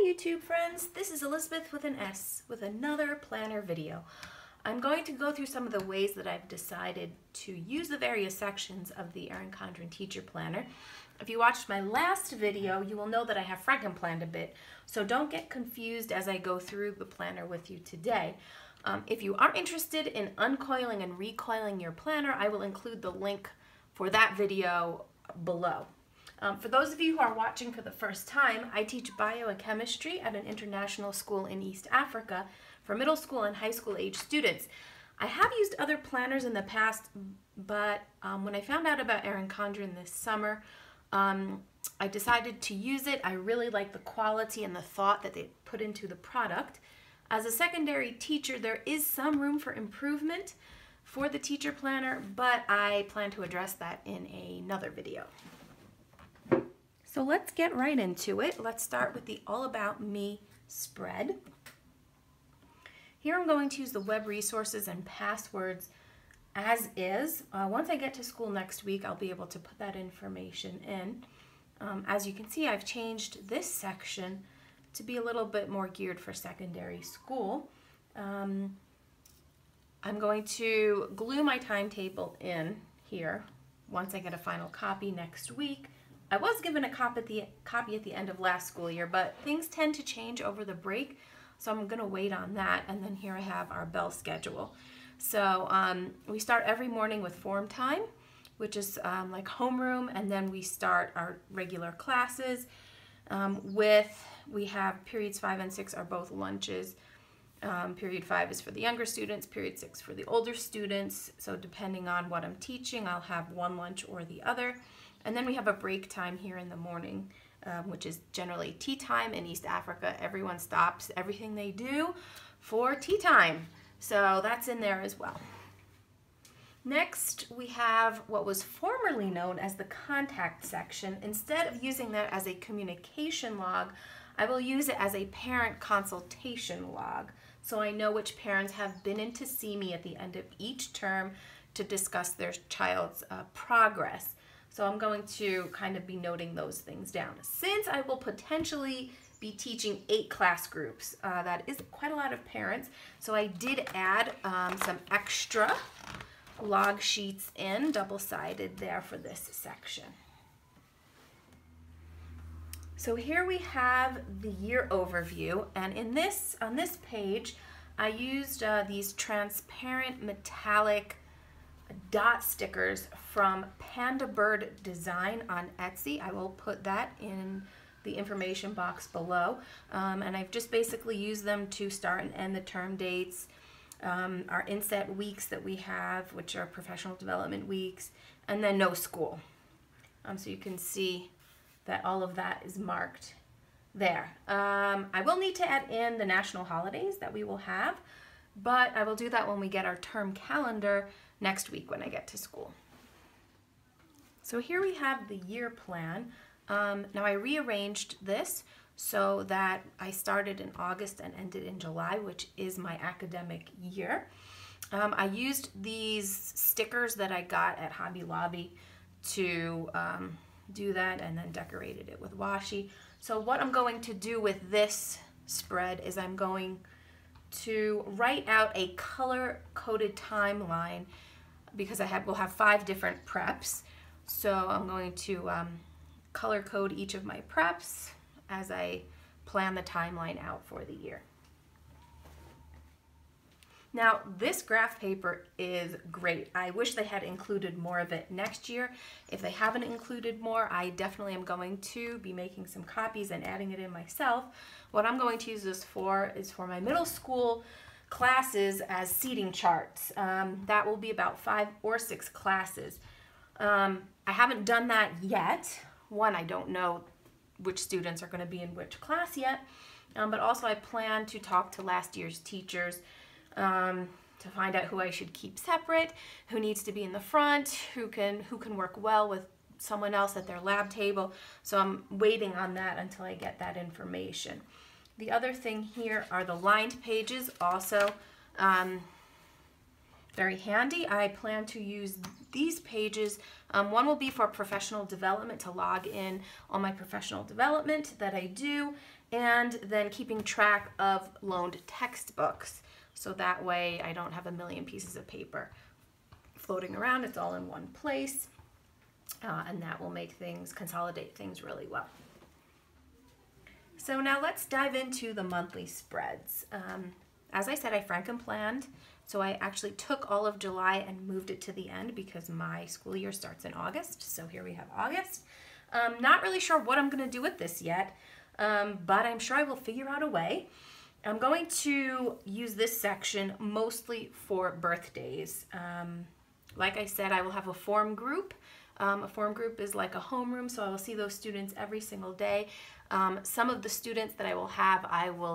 YouTube friends, this is Elizabeth with an S with another planner video. I'm going to go through some of the ways that I've decided to use the various sections of the Erin Condren teacher planner. If you watched my last video, you will know that I have frankenplanned a bit, so don't get confused as I go through the planner with you today. If you are interested in uncoiling and recoiling your planner, I will include the link for that video below. For those of you who are watching for the first time, I teach biochemistry at an international school in East Africa for middle school and high school age students. I have used other planners in the past, but when I found out about Erin Condren this summer, I decided to use it. I really like the quality and the thought that they put into the product. As a secondary teacher, there is some room for improvement for the teacher planner, but I plan to address that in another video. So let's get right into it. Let's start with the All About Me spread. Here I'm going to use the web resources and passwords as is. Once I get to school next week, I'll be able to put that information in. As you can see, I've changed this section to be a little bit more geared for secondary school. I'm going to glue my timetable in here once I get a final copy next week. I was given a copy at the end of last school year, but things tend to change over the break, so I'm going to wait on that. And then here I have our bell schedule. So we start every morning with form time, which is like homeroom, and then we start our regular classes we have periods 5 and 6 are both lunches. Period 5 is for the younger students, period 6 for the older students. So depending on what I'm teaching, I'll have one lunch or the other. And then we have a break time here in the morning, which is generally tea time in East Africa. Everyone stops everything they do for tea time. So that's in there as well. Next, we have what was formerly known as the contact section. Instead of using that as a communication log, I will use it as a parent consultation log. So I know which parents have been in to see me at the end of each term to discuss their child's progress. So I'm going to kind of be noting those things down. Since I will potentially be teaching 8 class groups, that is quite a lot of parents. So I did add some extra log sheets in, double-sided there for this section. So here we have the year overview, and on this page I used these transparent metallic dot stickers from PandabirdDesign on Etsy. I will put that in the information box below, and I've just basically used them to start and end the term dates, our inset weeks that we have, which are professional development weeks, and then no school. So you can see that all of that is marked there. I will need to add in the national holidays that we will have, but I will do that when we get our term calendar next week when I get to school. So here we have the year plan. Now I rearranged this so that I started in August and ended in July, which is my academic year. I used these stickers that I got at Hobby Lobby to do that, and then decorated it with washi. So what I'm going to do with this spread is I'm going to write out a color-coded timeline because we'll have 5 different preps. So I'm going to color code each of my preps as I plan the timeline out for the year. Now, this graph paper is great. I wish they had included more of it next year. If they haven't included more, I definitely am going to be making some copies and adding it in myself. What I'm going to use this for is for my middle school classes as seating charts. That will be about 5 or 6 classes. I haven't done that yet. One, I don't know which students are going to be in which class yet, but also I plan to talk to last year's teachers to find out who I should keep separate, who needs to be in the front, who can work well with someone else at their lab table. So I'm waiting on that until I get that information. The other thing here are the lined pages also. very handy. I plan to use these pages. One will be for professional development, to log in on my professional development that I do, and then keeping track of loaned textbooks. So that way I don't have a million pieces of paper floating around. It's all in one place, and that will make things, consolidate things really well. So now let's dive into the monthly spreads. As I said, I franken-planned, so I actually took all of July and moved it to the end because my school year starts in August. So here we have August. Not really sure what I'm going to do with this yet, but I'm sure I will figure out a way. I'm going to use this section mostly for birthdays. Like I said, I will have a form group. A form group is like a homeroom, so I will see those students every single day. Some of the students that I will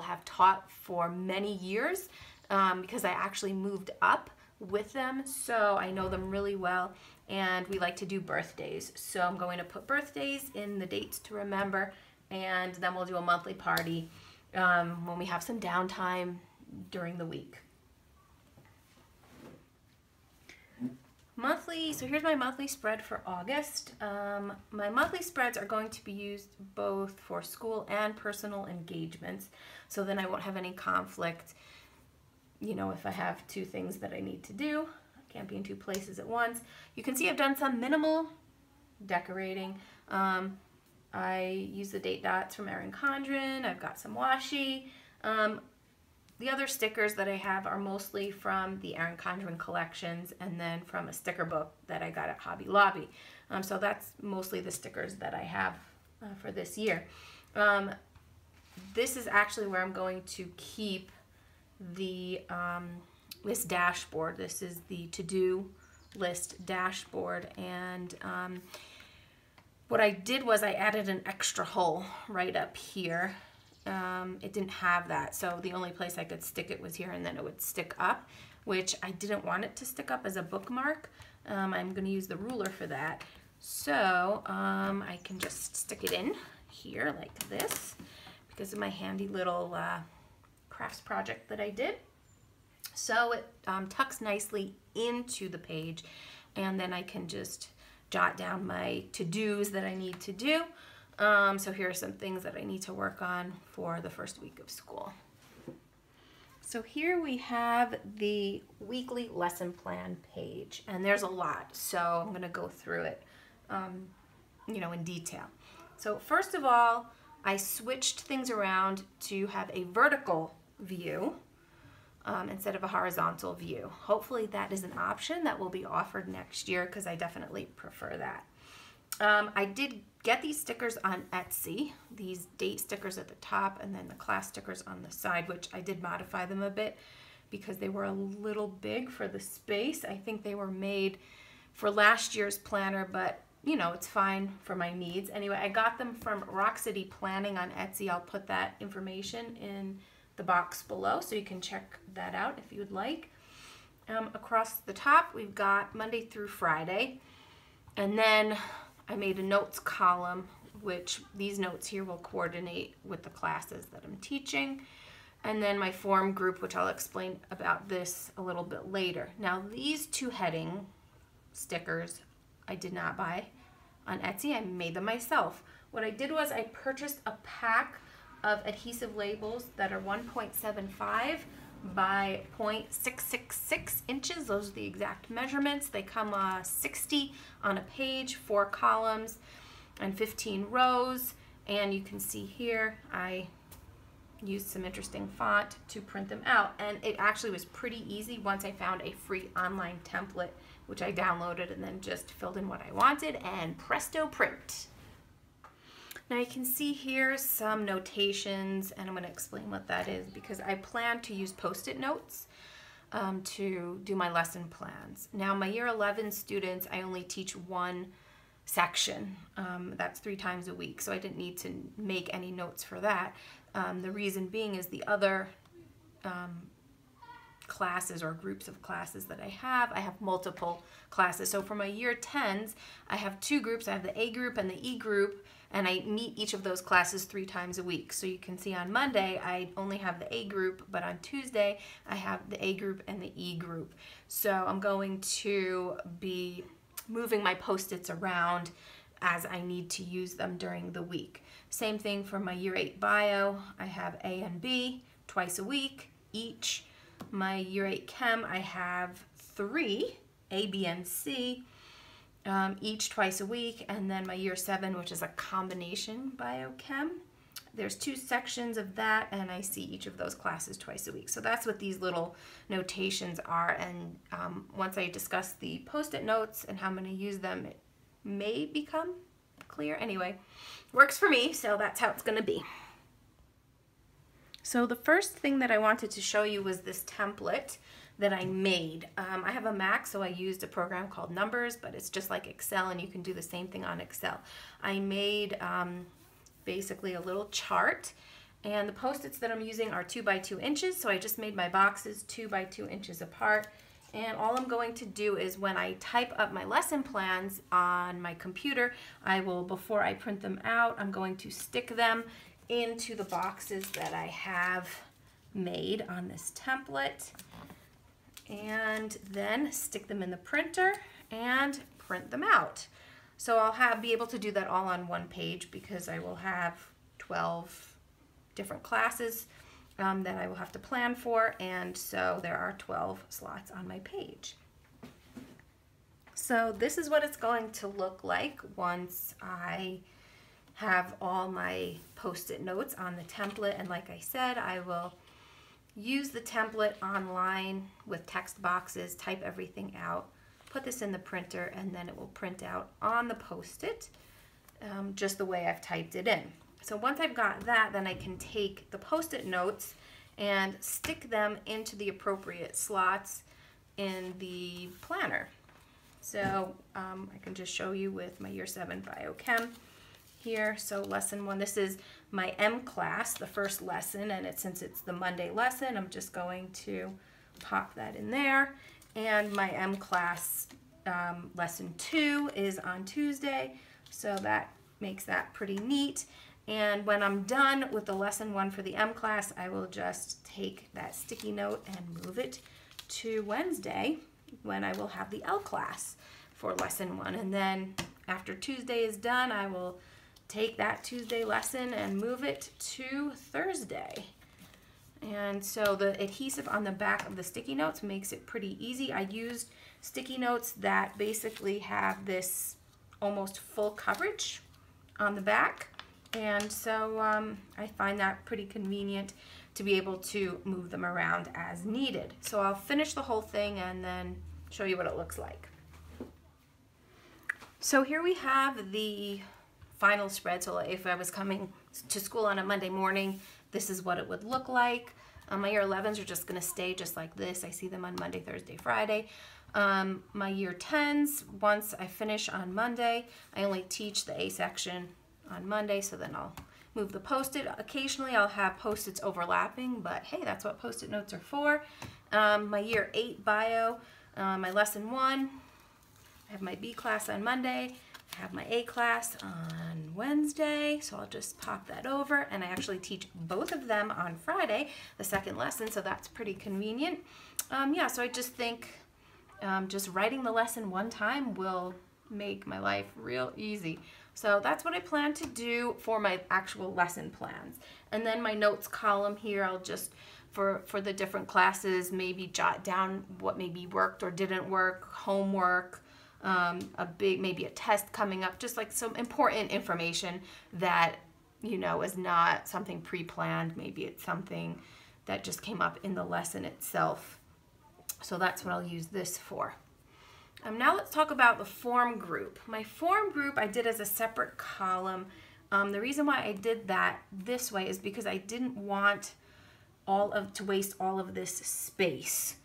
have taught for many years because I actually moved up with them, so I know them really well, and we like to do birthdays. So I'm going to put birthdays in the dates to remember, and then we'll do a monthly party when we have some downtime during the week. Monthly, so here's my monthly spread for August. My monthly spreads are going to be used both for school and personal engagements, so then I won't have any conflict, you know, if I have two things that I need to do. I can't be in two places at once. You can see I've done some minimal decorating. I use the date dots from Erin Condren. I've got some washi. The other stickers that I have are mostly from the Erin Condren collections and then from a sticker book that I got at Hobby Lobby. So that's mostly the stickers that I have for this year. This is actually where I'm going to keep the this dashboard. This is the to-do list dashboard, and what I did was I added an extra hole right up here. It didn't have that, so the only place I could stick it was here, and then it would stick up, which I didn't want it to stick up as a bookmark. I'm going to use the ruler for that, so I can just stick it in here like this because of my handy little crafts project that I did. So it tucks nicely into the page, and then I can just jot down my to-dos that I need to do. So here are some things that I need to work on for the first week of school. So here we have the weekly lesson plan page, and there's a lot, so I'm going to go through it, you know, in detail. So first of all, I switched things around to have a vertical view instead of a horizontal view. Hopefully that is an option that will be offered next year because I definitely prefer that. I did get these stickers on Etsy, these date stickers at the top and then the class stickers on the side, which I did modify them a bit because they were a little big for the space. I think they were made for last year's planner, but you know, it's fine for my needs. Anyway, I got them from Rock City Planning on Etsy. I'll put that information in the box below so you can check that out if you'd like. Across the top, we've got Monday through Friday, and then I made a notes column, which these notes here will coordinate with the classes that I'm teaching. And then my form group, which I'll explain about this a little bit later. Now these two heading stickers I did not buy on Etsy. I made them myself. What I did was I purchased a pack of adhesive labels that are 1.75 by 0.666 inches. Those are the exact measurements. They come 60 on a page, 4 columns, and 15 rows. And you can see here I used some interesting font to print them out, and it actually was pretty easy once I found a free online template which I downloaded and then just filled in what I wanted, and presto, print. Now you can see here some notations, and I'm going to explain what that is because I plan to use Post-it notes to do my lesson plans. Now my year 11 students, I only teach one section. That's 3 times a week, so I didn't need to make any notes for that. The reason being is the other classes or groups of classes that I have multiple classes. So for my year 10s, I have 2 groups. I have the A group and the E group, and I meet each of those classes 3 times a week. So you can see on Monday I only have the A group, but on Tuesday I have the A group and the E group. So I'm going to be moving my Post-its around as I need to use them during the week. Same thing for my Year 8 bio. I have A and B twice a week each. My Year 8 Chem, I have 3, A, B, and C, each twice a week. And then my Year 7, which is a combination biochem. There's 2 sections of that, and I see each of those classes twice a week. So that's what these little notations are. And once I discuss the Post-it notes and how I'm going to use them, it may become clear. Anyway, works for me, so that's how it's going to be. So the first thing that I wanted to show you was this template that I made. I have a Mac, so I used a program called Numbers, but it's just like Excel, and you can do the same thing on Excel. I made basically a little chart, and the Post-its that I'm using are 2 by 2 inches, so I just made my boxes 2 by 2 inches apart. And all I'm going to do is when I type up my lesson plans on my computer, I will, before I print them out, I'm going to stick them into the boxes that I have made on this template, and then stick them in the printer and print them out. So I'll be able to do that all on one page because I will have 12 different classes that I will have to plan for, and so there are 12 slots on my page. So this is what it's going to look like once I have all my Post-it notes on the template. And like I said, I will use the template online with text boxes, type everything out, put this in the printer, and then it will print out on the Post-it just the way I've typed it in. So once I've got that, then I can take the Post-it notes and stick them into the appropriate slots in the planner. So I can just show you with my Year 7 Biochem here. So lesson 1, this is my M class, the first lesson, and since it's the Monday lesson, I'm just going to pop that in there. And my M class lesson 2 is on Tuesday, so that makes that pretty neat. And when I'm done with the lesson 1 for the M class, I will just take that sticky note and move it to Wednesday when I will have the L class for lesson 1. And then after Tuesday is done, I will take that Tuesday lesson and move it to Thursday. And so the adhesive on the back of the sticky notes makes it pretty easy. I used sticky notes that basically have this almost full coverage on the back. And so I find that pretty convenient to be able to move them around as needed. So I'll finish the whole thing and then show you what it looks like. So here we have the final spread. So if I was coming to school on a Monday morning, this is what it would look like. My Year 11s are just going to stay just like this. I see them on Monday, Thursday, Friday. My Year 10s, once I finish on Monday, I only teach the A section on Monday, so then I'll move the Post-it. Occasionally I'll have Post-its overlapping, but hey, that's what Post-it notes are for. My Year 8 bio, my lesson 1, I have my B class on Monday, I have my A class on Wednesday, so I'll just pop that over, and I actually teach both of them on Friday, the second lesson, so that's pretty convenient. Yeah, so I just think just writing the lesson one time will make my life real easy. So that's what I plan to do for my actual lesson plans. And then my notes column here, I'll just, for the different classes, maybe jot down what maybe worked or didn't work, homework, maybe a test coming up, just like some important information that, you know, is not something pre-planned. Maybe it's something that just came up in the lesson itself. So that's what I'll use this for. Now let's talk about the form group. My form group I did as a separate column. The reason why I did that this way is because I didn't want to waste all of this space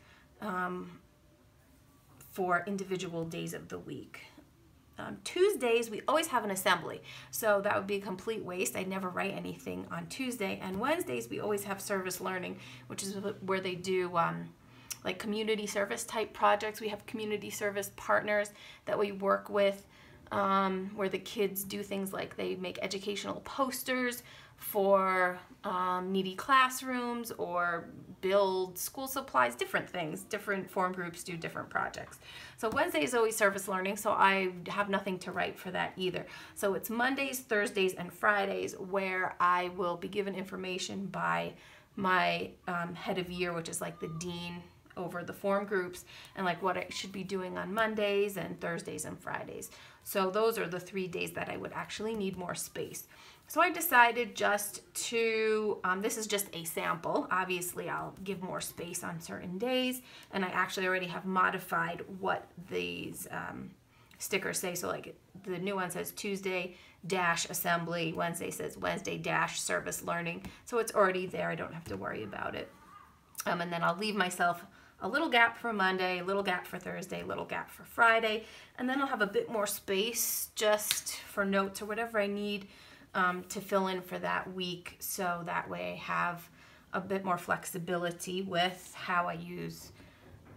for individual days of the week. Tuesdays we always have an assembly, so that would be a complete waste. I never write anything on Tuesday. And Wednesdays we always have service learning, which is where they do like community service type projects. We have community service partners that we work with where the kids do things like they make educational posters for needy classrooms or build school supplies, different things. Different form groups do different projects. So Wednesday is always service learning, so I have nothing to write for that either. So it's Mondays, Thursdays, and Fridays where I will be given information by my head of year, which is like the dean over the form groups, and like what I should be doing on Mondays and Thursdays and Fridays. So those are the 3 days that I would actually need more space. So I decided just to, this is just a sample. Obviously I'll give more space on certain days, and I actually already have modified what these stickers say. So like the new one says Tuesday dash assembly, Wednesday says Wednesday dash service learning. So it's already there, I don't have to worry about it. And then I'll leave myself a little gap for Monday, a little gap for Thursday, a little gap for Friday, and then I'll have a bit more space just for notes or whatever I need to fill in for that week, so that way I have a bit more flexibility with how I use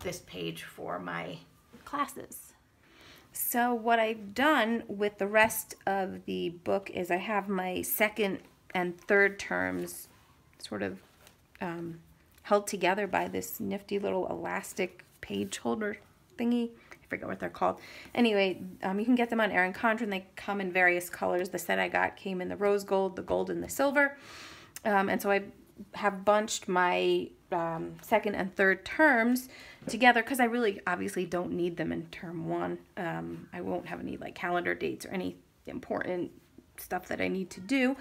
this page for my classes. So what I've done with the rest of the book is I have my second and third terms sort of held together by this nifty little elastic page holder thingy. I forget what they're called. Anyway, you can get them on Erin Condren. They come in various colors. The set I got came in the rose gold, the gold, and the silver. And so I have bunched my second and third terms together because I really obviously don't need them in term one. I won't have any like calendar dates or any important stuff that I need to do.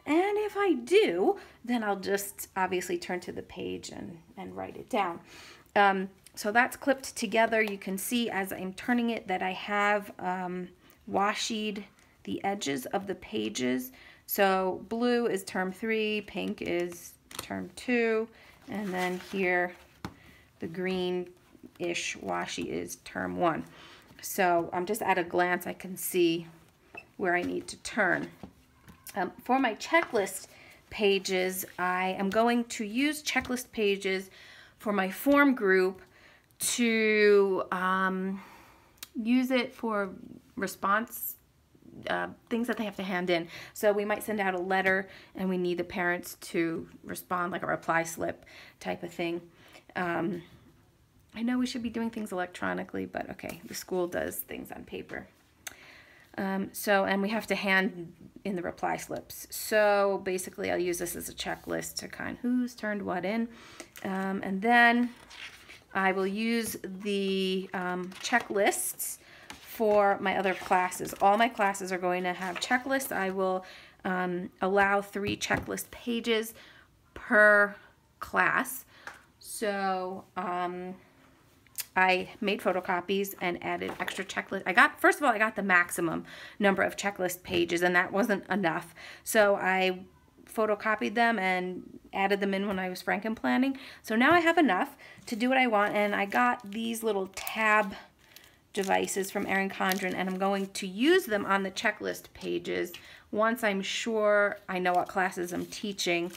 And if I do, then I'll just obviously turn to the page and write it down. So that's clipped together. You can see as I'm turning it that I have washied the edges of the pages. So blue is term 3, pink is term 2, and then here the green-ish washi is term 1. So just at a glance I can see where I need to turn. For my checklist pages, I am going to use checklist pages for my form group to use it for response things that they have to hand in. So we might send out a letter and we need the parents to respond, like a reply slip type of thing. I know we should be doing things electronically, but okay, the school does things on paper. And we have to hand in the reply slips. So basically I'll use this as a checklist to kind of who's turned what in. And then I will use the checklists for my other classes. All my classes are going to have checklists. I will allow 3 checklist pages per class. So I made photocopies and added extra checklists. First of all, I got the maximum number of checklist pages, and that wasn't enough. So I photocopied them and added them in when I was franken-planning. So now I have enough to do what I want, and I got these little tab devices from Erin Condren, and I'm going to use them on the checklist pages once I'm sure I know what classes I'm teaching.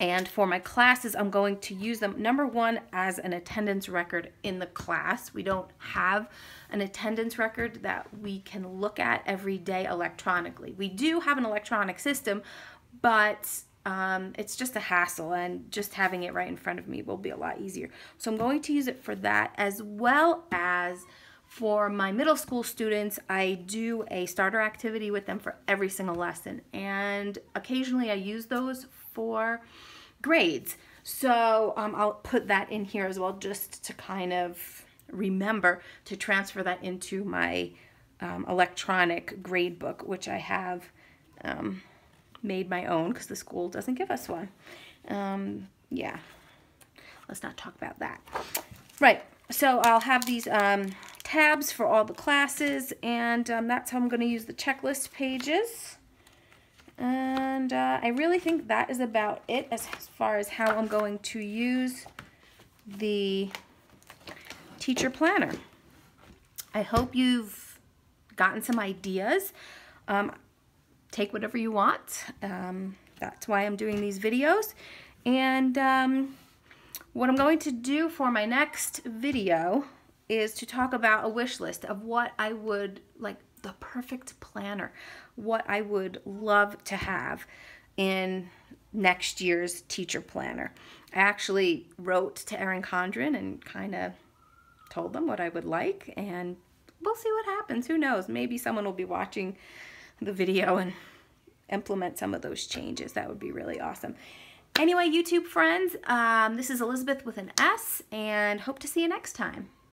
And for my classes, I'm going to use them, number 1, as an attendance record in the class. We don't have an attendance record that we can look at every day electronically. We do have an electronic system, but it's just a hassle, and just having it right in front of me will be a lot easier. So I'm going to use it for that, as well as for my middle school students. I do a starter activity with them for every single lesson, and occasionally I use those for grades. So I'll put that in here as well, just to kind of remember to transfer that into my electronic grade book, which I have made my own because the school doesn't give us one. Yeah, let's not talk about that. Right, so I'll have these tabs for all the classes, and that's how I'm going to use the checklist pages. And I really think that is about it as far as how I'm going to use the teacher planner. I hope you've gotten some ideas. Take whatever you want. That's why I'm doing these videos. And what I'm going to do for my next video is to talk about a wish list of what I would like, the perfect planner, what I would love to have in next year's teacher planner. I actually wrote to Erin Condren and kind of told them what I would like, and we'll see what happens. Who knows? Maybe someone will be watching the video and implement some of those changes. That would be really awesome. Anyway, YouTube friends, this is Elizabeth with an S, and hope to see you next time.